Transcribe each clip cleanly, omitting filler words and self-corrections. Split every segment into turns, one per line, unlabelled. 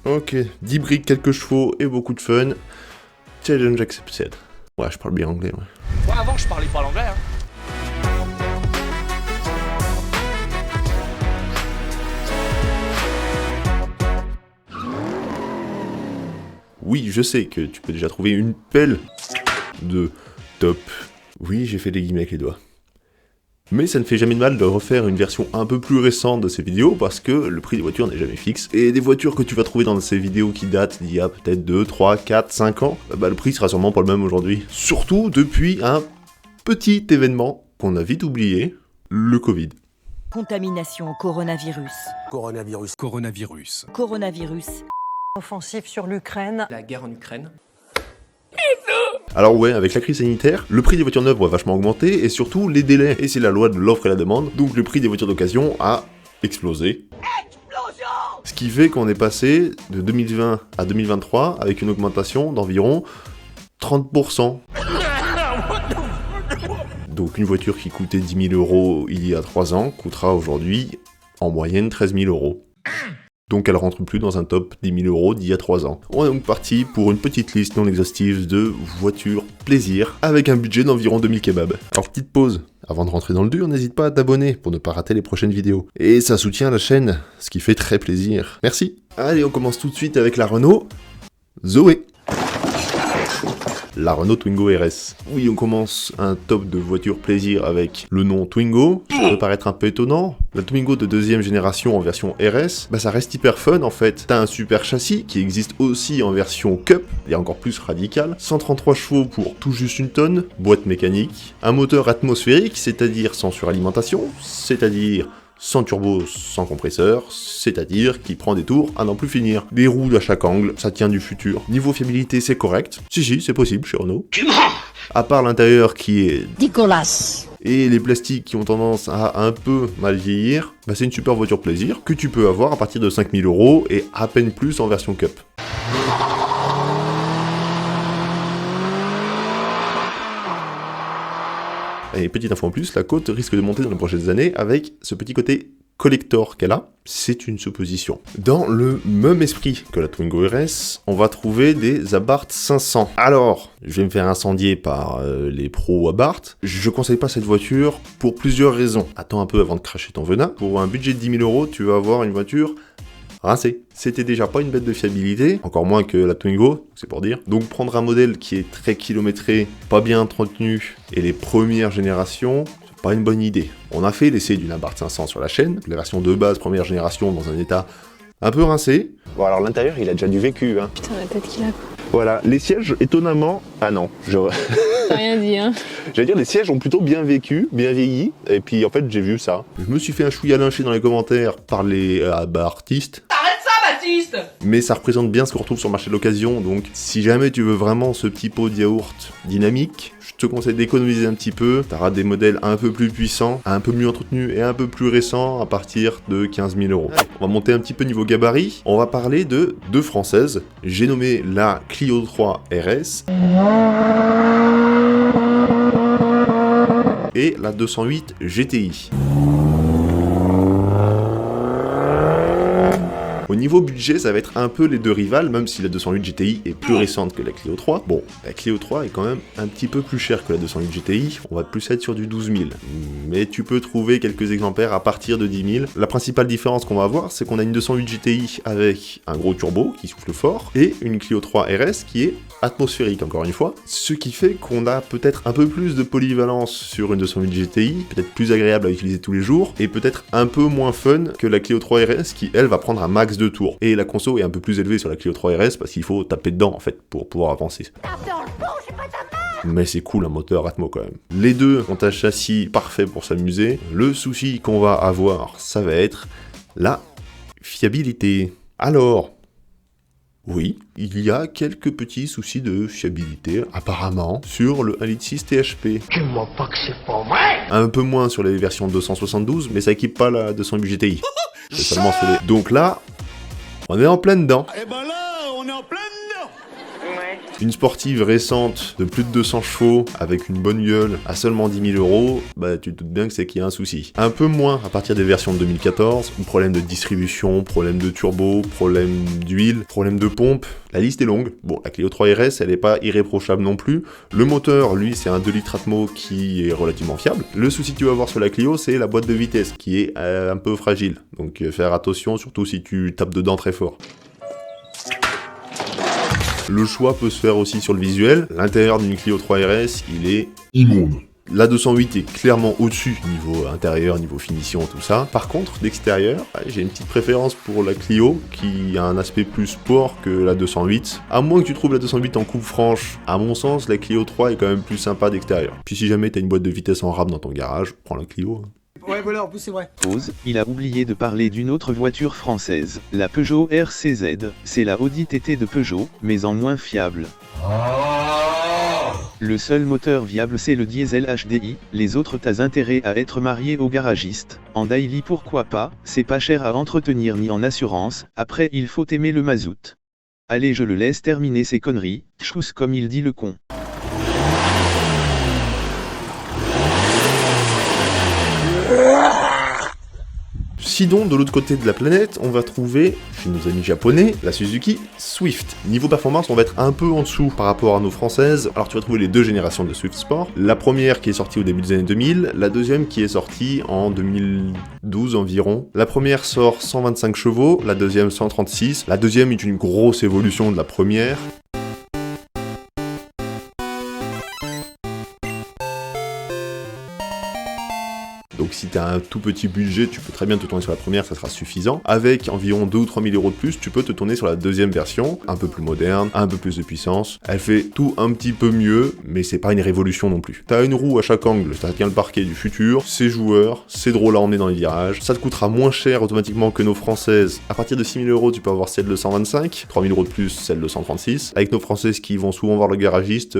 Ok, 10 briques, quelques chevaux et beaucoup de fun. Challenge accepted. Ouais, je parle bien anglais, ouais.
Moi avant je parlais pas l'anglais hein.
Oui, je sais que tu peux déjà trouver une pelle de top. Oui, j'ai fait des guillemets avec les doigts. Mais ça ne fait jamais de mal de refaire une version un peu plus récente de ces vidéos parce que le prix des voitures n'est jamais fixe. Et des voitures que tu vas trouver dans ces vidéos qui datent d'il y a peut-être 2, 3, 4, 5 ans, bah le prix sera sûrement pas le même aujourd'hui. Surtout depuis un petit événement qu'on a vite oublié, le Covid.
Contamination au coronavirus.
Coronavirus.
Coronavirus.
Offensive sur l'Ukraine.
La guerre en Ukraine.
Alors ouais, avec la crise sanitaire, le prix des voitures neuves va vachement augmenter et surtout les délais. Et c'est la loi de l'offre et la demande, donc le prix des voitures d'occasion a explosé. Explosion! Ce qui fait qu'on est passé de 2020 à 2023 avec une augmentation d'environ 30%. Donc une voiture qui coûtait 10 000 € il y a 3 ans coûtera aujourd'hui en moyenne 13 000 €. Donc elle rentre plus dans un top 10 000 € d'il y a 3 ans. On est donc parti pour une petite liste non exhaustive de voitures plaisir avec un budget d'environ 2000 kebabs. Alors petite pause, avant de rentrer dans le dur, n'hésite pas à t'abonner pour ne pas rater les prochaines vidéos. Et ça soutient la chaîne, ce qui fait très plaisir. Merci. Allez, on commence tout de suite avec la Renault Zoé. La Renault Twingo RS. Oui, on commence un top de voitures plaisir avec le nom Twingo. Ça peut paraître un peu étonnant. La Twingo de deuxième génération en version RS, bah ça reste hyper fun en fait. T'as un super châssis qui existe aussi en version Cup, et encore plus radical. 133 chevaux pour tout juste 1 tonne, boîte mécanique, un moteur atmosphérique, c'est-à-dire sans suralimentation, c'est-à-dire sans turbo, sans compresseur, c'est-à-dire qui prend des tours à n'en plus finir. Des roues à chaque angle, ça tient du futur. Niveau fiabilité, c'est correct. Si, c'est possible chez Renault. À part l'intérieur qui est
Dégueulasse.
et les plastiques qui ont tendance à un peu mal vieillir, bah c'est une super voiture plaisir que tu peux avoir à partir de 5 000 € et à peine plus en version Cup. Et petite info en plus, la cote risque de monter dans les prochaines années avec ce petit côté collector qu'elle a, c'est une supposition. Dans le même esprit que la Twingo RS, on va trouver des Abarth 500. Alors, je vais me faire incendier par les pros Abarth. Je conseille pas cette voiture pour plusieurs raisons. Attends un peu avant de cracher ton venin. Pour un budget de 10 000 €, tu vas avoir une voiture rincée. C'était déjà pas une bête de fiabilité, encore moins que la Twingo, c'est pour dire. Donc prendre un modèle qui est très kilométré, pas bien entretenu, et les premières générations, c'est pas une bonne idée. On a fait l'essai d'une Abarth 500 sur la chaîne, la version de base première génération dans un état un peu rincé.
Bon alors l'intérieur il a déjà du vécu hein.
Putain, la tête qu'il a, quoi.
Voilà, les sièges étonnamment... Ah non,
T'as rien dit, hein.
j'allais dire les sièges ont plutôt bien vécu, bien vieilli, et puis en fait j'ai vu ça.
Je me suis fait un chouïa lyncher dans les commentaires par les Abarthistes. Mais ça représente bien ce qu'on retrouve sur le marché de l'occasion, donc si jamais tu veux vraiment ce petit pot de yaourt dynamique, je te conseille d'économiser un petit peu. T'auras des modèles un peu plus puissants, un peu mieux entretenus et un peu plus récents à partir de 15 000 €. On va monter un petit peu niveau gabarit, on va parler de deux françaises. J'ai nommé la Clio 3 RS et la 208 GTI. Au niveau budget, ça va être un peu les deux rivales, même si la 208 GTI est plus récente que la Clio 3. Bon, la Clio 3 est quand même un petit peu plus chère que la 208 GTI, on va plus être sur du 12 000. Mais tu peux trouver quelques exemplaires à partir de 10 000. La principale différence qu'on va avoir, c'est qu'on a une 208 GTI avec un gros turbo qui souffle fort, et une Clio 3 RS qui est atmosphérique, encore une fois. Ce qui fait qu'on a peut-être un peu plus de polyvalence sur une 208 GTI, peut-être plus agréable à utiliser tous les jours, et peut-être un peu moins fun que la Clio 3 RS qui, elle, va prendre un max de tours. Et la conso est un peu plus élevée sur la Clio 3 RS parce qu'il faut taper dedans en fait pour pouvoir avancer. Mais c'est cool un moteur Atmo quand même. Les deux ont un châssis parfait pour s'amuser. Le souci qu'on va avoir, ça va être la fiabilité. Alors, oui, il y a quelques petits soucis de fiabilité, apparemment, sur le 1.6 THP.
Tu m'as pas que c'est pas vrai.
Un peu moins sur les versions 272, mais ça équipe pas la 208 GTI. C'est seulement sur les... Donc là, on est en plein dedans.
Et ben là, on est en plein dedans.
Une sportive récente de plus de 200 chevaux avec une bonne gueule à seulement 10 000 euros, bah tu te doutes bien que c'est qu'il y a un souci. Un peu moins à partir des versions de 2014, problème de distribution, problème de turbo, problème d'huile, problème de pompe, la liste est longue. Bon, la Clio 3 RS, elle est pas irréprochable non plus. Le moteur, lui, c'est un 2 litres Atmo qui est relativement fiable. Le souci que tu vas avoir sur la Clio, c'est la boîte de vitesse qui est un peu fragile. Donc faire attention, surtout si tu tapes dedans très fort. Le choix peut se faire aussi sur le visuel. L'intérieur d'une Clio 3 RS, il est immonde. La 208 est clairement au-dessus, niveau intérieur, niveau finition, tout ça. Par contre, d'extérieur, j'ai une petite préférence pour la Clio, qui a un aspect plus sport que la 208. À moins que tu trouves la 208 en coupe franche, à mon sens, la Clio 3 est quand même plus sympa d'extérieur. Puis si jamais t'as une boîte de vitesse en rame dans ton garage, prends la Clio.
Ouais, voilà, en plus c'est vrai.
Pause, il a oublié de parler d'une autre voiture française, la Peugeot RCZ. C'est la Audi TT de Peugeot, mais en moins fiable. Le seul moteur viable c'est le diesel HDI, les autres t'as intérêt à être marié au garagiste. En daily pourquoi pas, c'est pas cher à entretenir ni en assurance, après il faut aimer le mazout. Allez je le laisse terminer ses conneries, chousse comme il dit le con.
Sinon, de l'autre côté de la planète, on va trouver, chez nos amis japonais, la Suzuki Swift. Niveau performance, on va être un peu en dessous par rapport à nos françaises. Alors tu vas trouver les deux générations de Swift Sport. La première qui est sortie au début des années 2000, la deuxième qui est sortie en 2012 environ. La première sort 125 chevaux, la deuxième 136. La deuxième est une grosse évolution de la première. Donc si tu as un tout petit budget, tu peux très bien te tourner sur la première, ça sera suffisant. Avec environ 2 ou 3 000 euros de plus, tu peux te tourner sur la deuxième version, un peu plus moderne, un peu plus de puissance. Elle fait tout un petit peu mieux, mais c'est pas une révolution non plus. T'as une roue à chaque angle, ça tient le parquet du futur, c'est joueur, c'est drôle à emmener dans les virages. Ça te coûtera moins cher automatiquement que nos françaises. À partir de 6 000 euros, tu peux avoir celle de 125, 3 000 euros de plus, celle de 136. Avec nos françaises qui vont souvent voir le garagiste,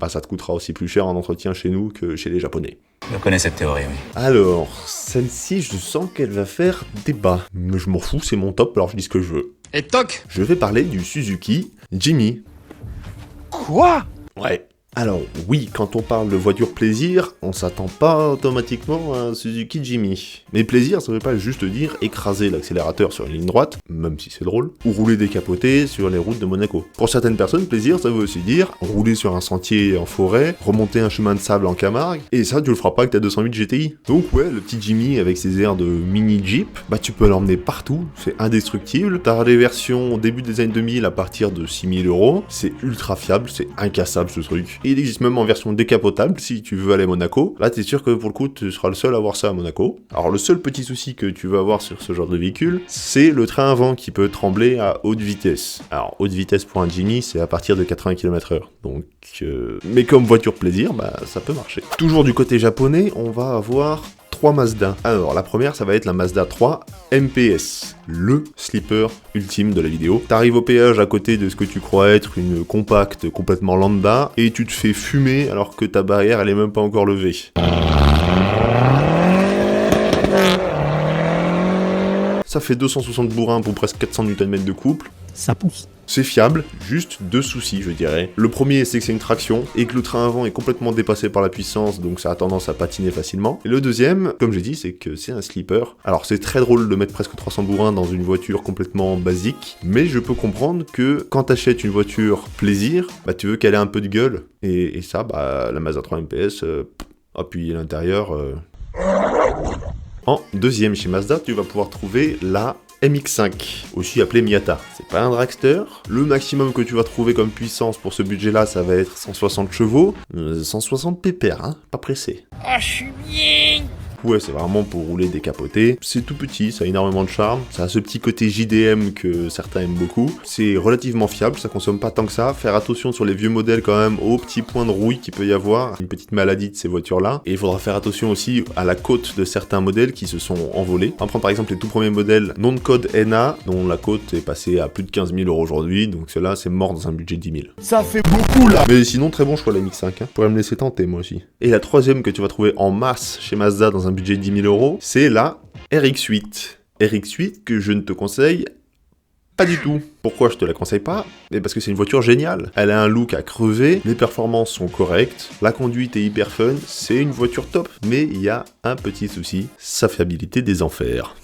ça te coûtera aussi plus cher en entretien chez nous que chez les japonais.
Je connais cette théorie, oui.
Alors, celle-ci, je sens qu'elle va faire débat. Mais je m'en fous, c'est mon top, alors je dis ce que je veux.
Et toc!
Je vais parler du Suzuki Jimmy.
Quoi?
Ouais. Alors oui, quand on parle de voiture plaisir, on s'attend pas automatiquement à un Suzuki Jimmy. Mais plaisir, ça veut pas juste dire écraser l'accélérateur sur une ligne droite, même si c'est drôle, ou rouler décapoté sur les routes de Monaco. Pour certaines personnes, plaisir, ça veut aussi dire rouler sur un sentier en forêt, remonter un chemin de sable en Camargue, et ça tu le feras pas avec ta 208 GTI. Donc ouais, le petit Jimmy avec ses airs de mini Jeep, tu peux l'emmener partout, c'est indestructible. T'as des versions au début des années 2000 à partir de 6 000 euros, c'est ultra fiable, c'est incassable ce truc. Il existe même en version décapotable si tu veux aller à Monaco. Là, t'es sûr que pour le coup, tu seras le seul à avoir ça à Monaco. Alors, le seul petit souci que tu vas avoir sur ce genre de véhicule, c'est le train avant qui peut trembler à haute vitesse. Alors, haute vitesse pour un Jimmy, c'est à partir de 80 km/h. Donc, mais comme voiture plaisir, ça peut marcher. Toujours du côté japonais, on va avoir 3 Mazda. Alors, la première, ça va être la Mazda 3 MPS, le sleeper ultime de la vidéo. T'arrives au péage à côté de ce que tu crois être une compacte complètement lambda, et tu te fais fumer alors que ta barrière, elle est même pas encore levée. Ça fait 260 bourrins pour presque 400 Nm de couple.
Ça pousse.
C'est fiable, juste deux soucis je dirais. Le premier c'est que c'est une traction et que le train avant est complètement dépassé par la puissance, donc ça a tendance à patiner facilement. Et le deuxième, comme j'ai dit, c'est que c'est un sleeper. Alors c'est très drôle de mettre presque 300 bourrins dans une voiture complètement basique, mais je peux comprendre que quand t'achètes une voiture plaisir, tu veux qu'elle ait un peu de gueule. Et ça, la Mazda 3 MPS, puis l'intérieur... En deuxième chez Mazda, tu vas pouvoir trouver la MX-5, aussi appelée Miata. C'est pas un dragster. Le maximum que tu vas trouver comme puissance pour ce budget-là, ça va être 160 chevaux. 160 pépères, pas pressé.
Ah, je suis bien!
Ouais, c'est vraiment pour rouler décapoté. C'est tout petit, ça a énormément de charme. Ça a ce petit côté JDM que certains aiment beaucoup. C'est relativement fiable, ça consomme pas tant que ça. Faire attention sur les vieux modèles quand même aux petits points de rouille qu'il peut y avoir. Une petite maladie de ces voitures-là. Et il faudra faire attention aussi à la côte de certains modèles qui se sont envolés. On va prendre par exemple les tout premiers modèles non de code NA, dont la côte est passée à plus de 15 000 € aujourd'hui. Donc ceux-là, c'est mort dans un budget de 10 000.
Ça fait beaucoup là.
Mais sinon, très bon choix la MX-5. Pourrais me laisser tenter moi aussi. Et la troisième que tu vas trouver en masse chez Mazda dans un budget de 10 000 €, c'est la RX-8. RX-8 que je ne te conseille Pas du tout. Pourquoi je te la conseille pas? Mais parce que c'est une voiture géniale. Elle a un look à crever, les performances sont correctes, la conduite est hyper fun, c'est une voiture top. Mais il y a un petit souci, sa fiabilité des enfers.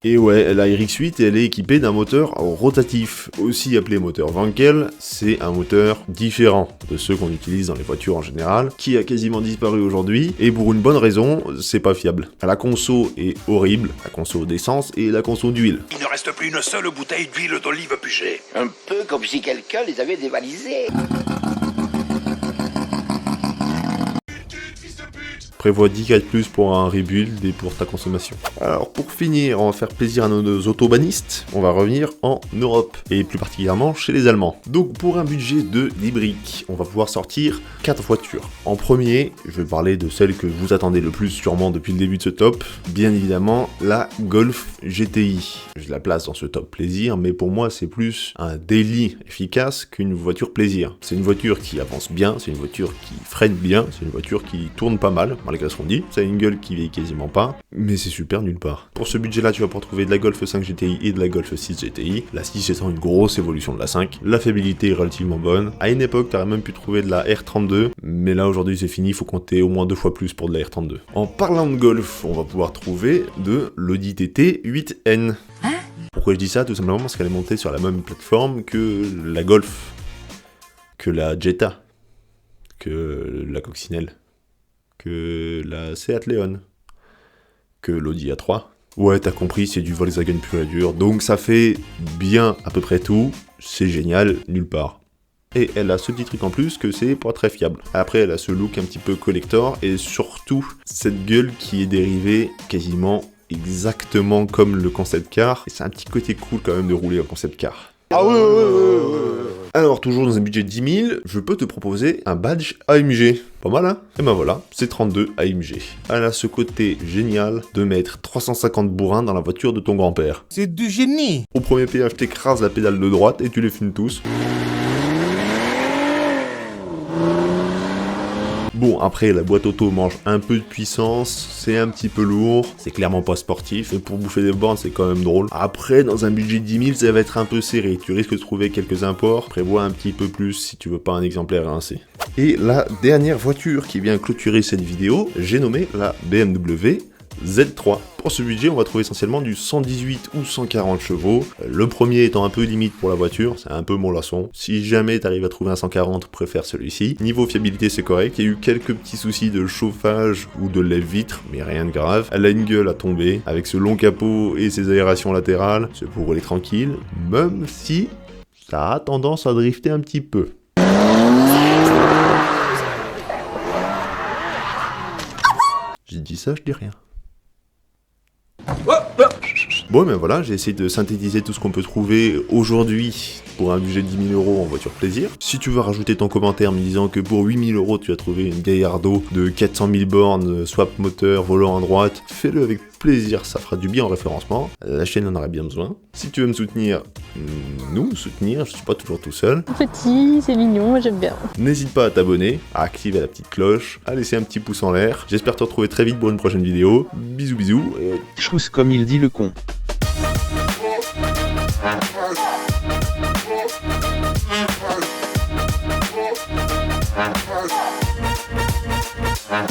Et ouais, la RX-8, elle est équipée d'un moteur rotatif, aussi appelé moteur Wankel. C'est un moteur différent de ceux qu'on utilise dans les voitures en général, qui a quasiment disparu aujourd'hui, et pour une bonne raison, c'est pas fiable. La conso est horrible, la conso d'essence et la conso d'huile.
Il ne reste plus une seule bouteille d'huile d'olive Puget.
Un peu comme si quelqu'un les avait dévalisés.
Prévois 10K de plus pour un rebuild et pour ta consommation. Alors pour finir, on va faire plaisir à nos autobanistes, on va revenir en Europe, et plus particulièrement chez les Allemands. Donc pour un budget de 10 briques, on va pouvoir sortir 4 voitures. En premier, je vais parler de celle que vous attendez le plus sûrement depuis le début de ce top, bien évidemment la Golf GTI. Je la place dans ce top plaisir, mais pour moi c'est plus un daily efficace qu'une voiture plaisir. C'est une voiture qui avance bien, c'est une voiture qui freine bien, c'est une voiture qui tourne pas mal, malgré ce qu'on dit. Ça a une gueule qui vieillit quasiment pas, mais c'est super nulle part. Pour ce budget là, tu vas pouvoir trouver de la Golf 5 GTI et de la Golf 6 GTI. La 6 étant une grosse évolution de la 5. La fiabilité est relativement bonne. À une époque, t'aurais même pu trouver de la R32, mais là aujourd'hui c'est fini, il faut compter au moins 2 fois plus pour de la R32. En parlant de Golf, on va pouvoir trouver de l'Audi TT 8N. Pourquoi je dis ça? Tout simplement parce qu'elle est montée sur la même plateforme que la Golf, que la Jetta, que la Coccinelle, que la Seat Leon, que l'Audi A3. Ouais, t'as compris, c'est du Volkswagen pur et dur, donc ça fait bien à peu près tout, c'est génial, nulle part. Et elle a ce petit truc en plus que c'est pas très fiable. Après, elle a ce look un petit peu collector, et surtout, cette gueule qui est dérivée quasiment exactement comme le concept car, et c'est un petit côté cool quand même de rouler en concept car.
Ah ouais.
Alors, toujours dans un budget de 10 000, je peux te proposer un badge AMG. Pas mal, hein? Et ben voilà, c'est 32 AMG. Elle a ce côté génial de mettre 350 bourrins dans la voiture de ton grand-père.
C'est du génie.
Au premier péage, t'écrases la pédale de droite et tu les fumes tous. Bon, après, la boîte auto mange un peu de puissance, c'est un petit peu lourd, c'est clairement pas sportif, et pour bouffer des bornes, c'est quand même drôle. Après, dans un budget de 10 000, ça va être un peu serré, tu risques de trouver quelques imports, prévois un petit peu plus si tu veux pas un exemplaire rincé. Et la dernière voiture qui vient clôturer cette vidéo, j'ai nommé la BMW Z3. Pour ce budget, on va trouver essentiellement du 118 ou 140 chevaux. Le premier étant un peu limite pour la voiture, c'est un peu mollasson. Si jamais t'arrives à trouver un 140, préfère celui-ci. Niveau fiabilité, c'est correct. Il y a eu quelques petits soucis de chauffage ou de lève-vitre, mais rien de grave. Elle a une gueule à tomber, avec ce long capot et ses aérations latérales. C'est pour rouler tranquille, même si ça a tendance à drifter un petit peu. J'ai dit ça, je dis rien. Bon, ben voilà, j'ai essayé de synthétiser tout ce qu'on peut trouver aujourd'hui pour un budget de 10 000 € en voiture plaisir. Si tu veux rajouter ton commentaire me disant que pour 8 000 € tu as trouvé une Gallardo de 400 000 bornes, swap moteur, volant à droite, fais-le avec plaisir, ça fera du bien en référencement. La chaîne en aurait bien besoin. Si tu veux me soutenir, je suis pas toujours tout seul.
Petit, c'est mignon, moi j'aime bien.
N'hésite pas à t'abonner, à activer la petite cloche, à laisser un petit pouce en l'air. J'espère te retrouver très vite pour une prochaine vidéo. Bisous bisous. Et...
Chousse comme il dit le con.
Ah,